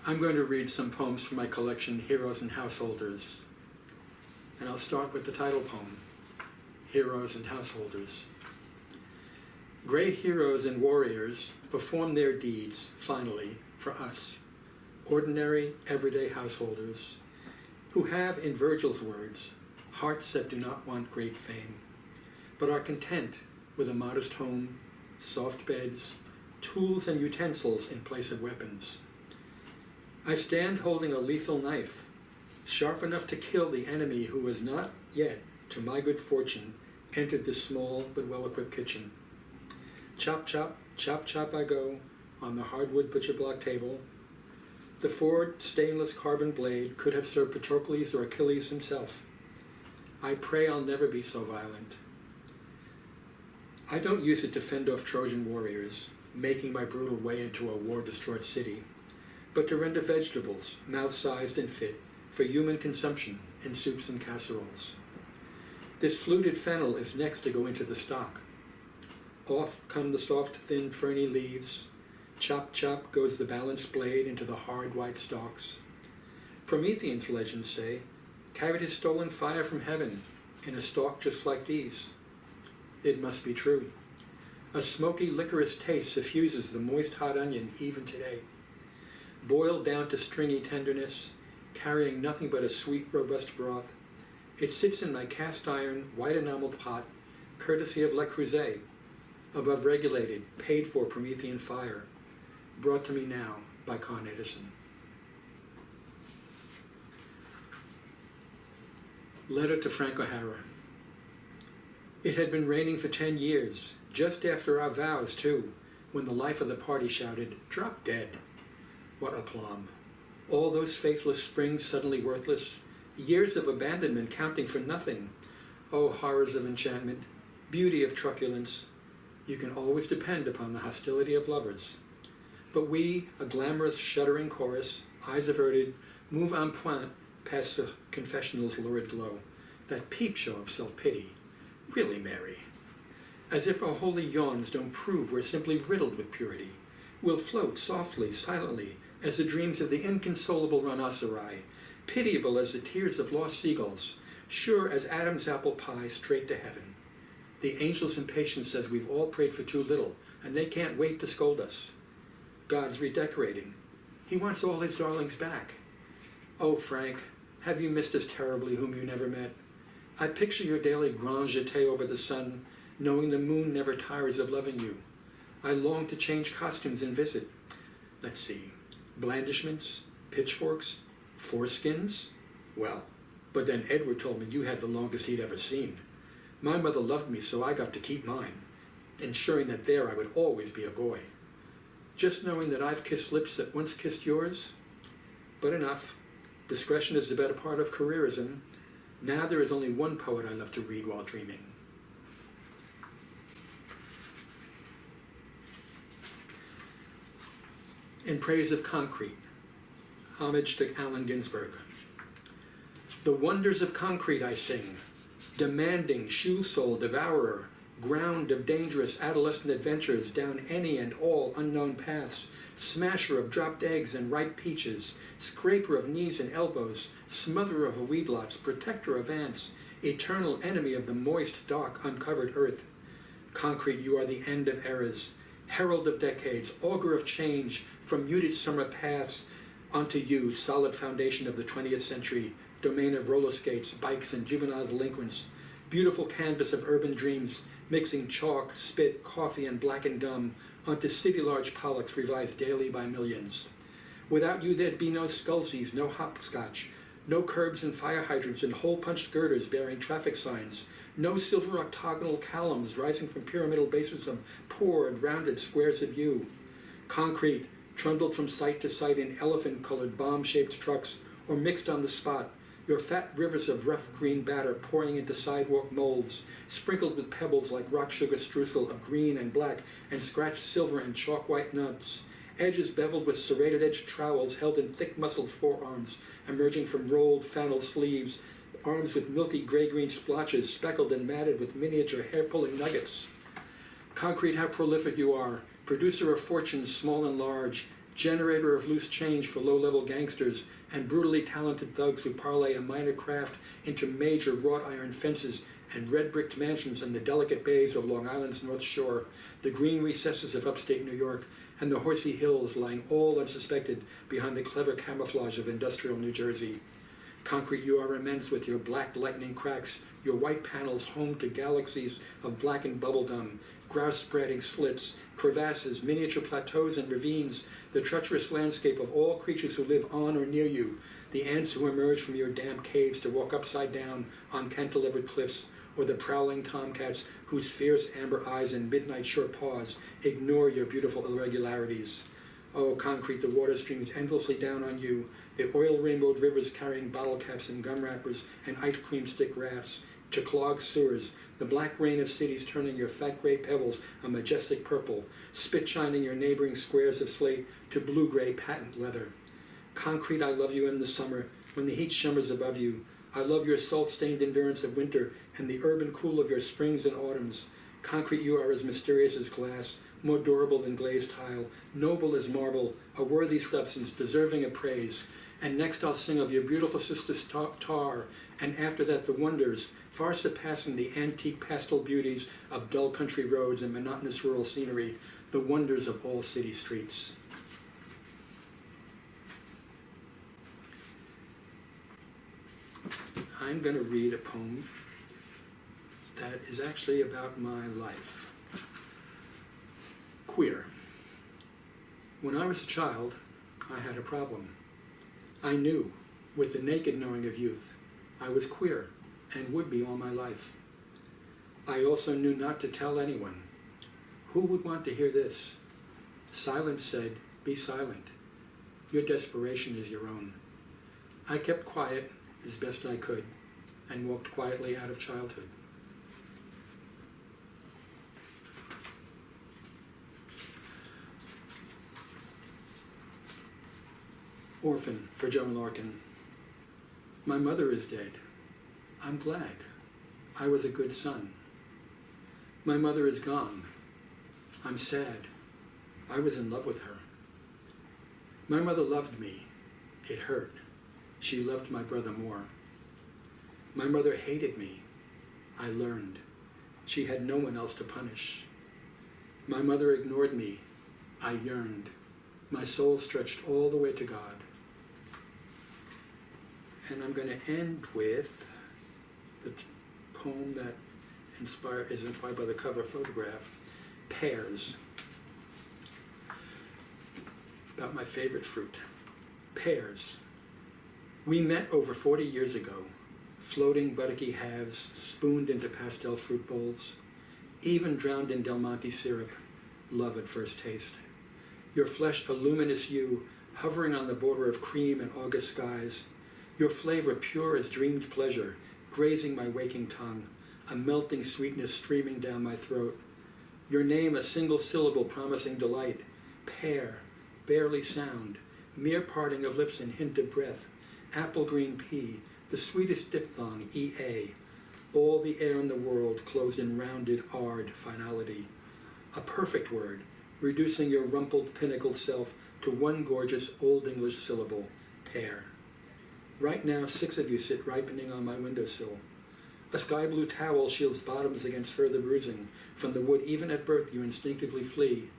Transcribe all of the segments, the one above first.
I'm going to read some poems from my collection, Heroes and Householders. And I'll start with the title poem, Heroes and Householders. Great heroes and warriors perform their deeds, finally, for us, ordinary, everyday householders, who have, in Virgil's words, hearts that do not want great fame, but are content with a modest home, soft beds, tools and utensils in place of weapons. I stand holding a lethal knife, sharp enough to kill the enemy who has not yet, to my good fortune, entered this small but well-equipped kitchen. Chop, chop, chop, chop I go, on the hardwood butcher block table. The forward stainless carbon blade could have served Patroclus or Achilles himself. I pray I'll never be so violent. I don't use it to fend off Trojan warriors, making my brutal way into a war-destroyed city, but to render vegetables, mouth-sized and fit, for human consumption in soups and casseroles. This fluted fennel is next to go into the stock. Off come the soft, thin, ferny leaves. Chop, chop goes the balanced blade into the hard, white stalks. Promethean's legends say, carried his stolen fire from heaven in a stalk just like these. It must be true. A smoky licorice taste suffuses the moist hot onion even today. Boiled down to stringy tenderness, carrying nothing but a sweet, robust broth, it sits in my cast iron, white enameled pot, courtesy of Le Creuset, above regulated, paid for Promethean fire, brought to me now by Con Edison. Letter to Frank O'Hara. It had been raining for 10 years, just after our vows too, when the life of the party shouted, "Drop dead." What aplomb. All those faithless springs suddenly worthless, years of abandonment counting for nothing. Oh, horrors of enchantment, beauty of truculence. You can always depend upon the hostility of lovers. But we, a glamorous, shuddering chorus, eyes averted, move en pointe past the confessional's lurid glow. That peep show of self-pity. Really, Mary. As if our holy yawns don't prove we're simply riddled with purity. We'll float softly, silently, as the dreams of the inconsolable rhinoceros, pitiable as the tears of lost seagulls, sure as Adam's apple pie straight to heaven. The angel's impatience says we've all prayed for too little, and they can't wait to scold us. God's redecorating. He wants all his darlings back. Oh, Frank, have you missed us terribly whom you never met? I picture your daily grand jeté over the sun, knowing the moon never tires of loving you. I long to change costumes and visit. Let's see, blandishments, pitchforks, foreskins? Well, but then Edward told me you had the longest he'd ever seen. My mother loved me, so I got to keep mine, ensuring that there I would always be a goy. Just knowing that I've kissed lips that once kissed yours? But enough. Discretion is the better part of careerism. Now there is only one poet I love to read while dreaming. In praise of concrete, homage to Allen Ginsberg. The wonders of concrete I sing, demanding shoe-sole devourer, ground of dangerous adolescent adventures down any and all unknown paths, smasher of dropped eggs and ripe peaches, scraper of knees and elbows, smotherer of weedlots, protector of ants, eternal enemy of the moist, dark, uncovered earth. Concrete, you are the end of eras, herald of decades, augur of change, from muted summer paths onto you, solid foundation of the 20th century, domain of roller skates, bikes, and juvenile delinquents, beautiful canvas of urban dreams, mixing chalk, spit, coffee, and blackened gum onto city-large Pollocks revised daily by millions. Without you there'd be no Sculsies, no hopscotch, no curbs and fire hydrants and hole-punched girders bearing traffic signs, no silver octagonal columns rising from pyramidal bases of poor and rounded squares of you. Concrete, trundled from site to site in elephant-colored bomb-shaped trucks or mixed on the spot, your fat rivers of rough green batter pouring into sidewalk molds, sprinkled with pebbles like rock sugar streusel of green and black and scratched silver and chalk-white nuts, edges beveled with serrated-edged trowels held in thick-muscled forearms, emerging from rolled flannel sleeves, arms with milky gray-green splotches speckled and matted with miniature hair-pulling nuggets. Concrete, how prolific you are, producer of fortunes small and large, generator of loose change for low-level gangsters and brutally talented thugs who parlay a minor craft into major wrought iron fences and red-bricked mansions in the delicate bays of Long Island's North Shore, the green recesses of upstate New York, and the horsey hills lying all unsuspected behind the clever camouflage of industrial New Jersey. Concrete, you are immense with your black lightning cracks, your white panels home to galaxies of blackened bubblegum, grouse-spreading slits, crevasses, miniature plateaus and ravines, the treacherous landscape of all creatures who live on or near you, the ants who emerge from your damp caves to walk upside down on cantilevered cliffs, or the prowling tomcats whose fierce amber eyes and midnight short paws ignore your beautiful irregularities. Oh, concrete, the water streams endlessly down on you, the oil-rainbowed rivers carrying bottle caps and gum wrappers and ice cream stick rafts to clogged sewers, the black rain of cities turning your fat gray pebbles a majestic purple, spit-shining your neighboring squares of slate to blue-gray patent leather. Concrete, I love you in the summer, when the heat shimmers above you. I love your salt-stained endurance of winter and the urban cool of your springs and autumns. Concrete, you are as mysterious as glass, more durable than glazed tile, noble as marble, a worthy substance, deserving of praise. And next I'll sing of your beautiful sister Tar, and after that the wonders, far surpassing the antique pastel beauties of dull country roads and monotonous rural scenery, the wonders of all city streets. I'm going to read a poem that is actually about my life. Queer. When I was a child, I had a problem. I knew, with the naked knowing of youth, I was queer and would be all my life. I also knew not to tell anyone. Who would want to hear this? Silence said, be silent. Your desperation is your own. I kept quiet as best I could and walked quietly out of childhood. Orphan, for Joan Larkin. My mother is dead. I'm glad. I was a good son. My mother is gone. I'm sad. I was in love with her. My mother loved me. It hurt. She loved my brother more. My mother hated me. I learned. She had no one else to punish. My mother ignored me. I yearned. My soul stretched all the way to God. And I'm going to end with the poem that is inspired by the cover photograph, Pears. About my favorite fruit. Pears. We met over 40 years ago, floating buttocky halves, spooned into pastel fruit bowls, even drowned in Del Monte syrup, love at first taste. Your flesh a luminous hue, hovering on the border of cream and August skies, your flavor pure as dreamed pleasure, grazing my waking tongue, a melting sweetness streaming down my throat. Your name a single syllable promising delight, pear, barely sound, mere parting of lips and hint of breath, apple green pea, the sweetest diphthong, EA, all the air in the world closed in rounded, ard finality. A perfect word, reducing your rumpled, pinnacled self to one gorgeous Old English syllable, pear. Right now, 6 of you sit ripening on my windowsill. A sky blue towel shields bottoms against further bruising. From the wood even at birth you instinctively flee.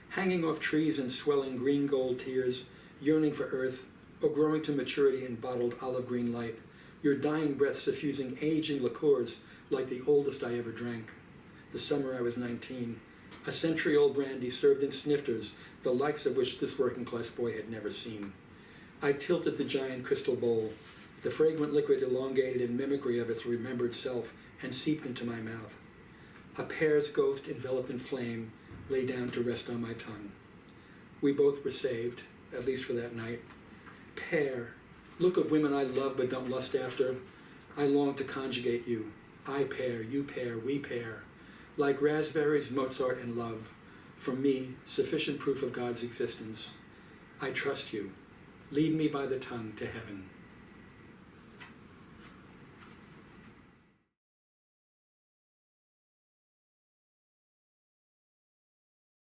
Hanging off trees in swelling green gold tears, yearning for earth, or growing to maturity in bottled olive green light, your dying breath suffusing aging liqueurs like the oldest I ever drank. The summer I was 19, a century-old brandy served in snifters, the likes of which this working-class boy had never seen. I tilted the giant crystal bowl. The fragrant liquid elongated in mimicry of its remembered self and seeped into my mouth. A pear's ghost enveloped in flame lay down to rest on my tongue. We both were saved, at least for that night. Pear, look of women I love but don't lust after. I long to conjugate you. I pair, you pair, we pair. Like raspberries, Mozart, and love. For me, sufficient proof of God's existence. I trust you. Lead me by the tongue to heaven.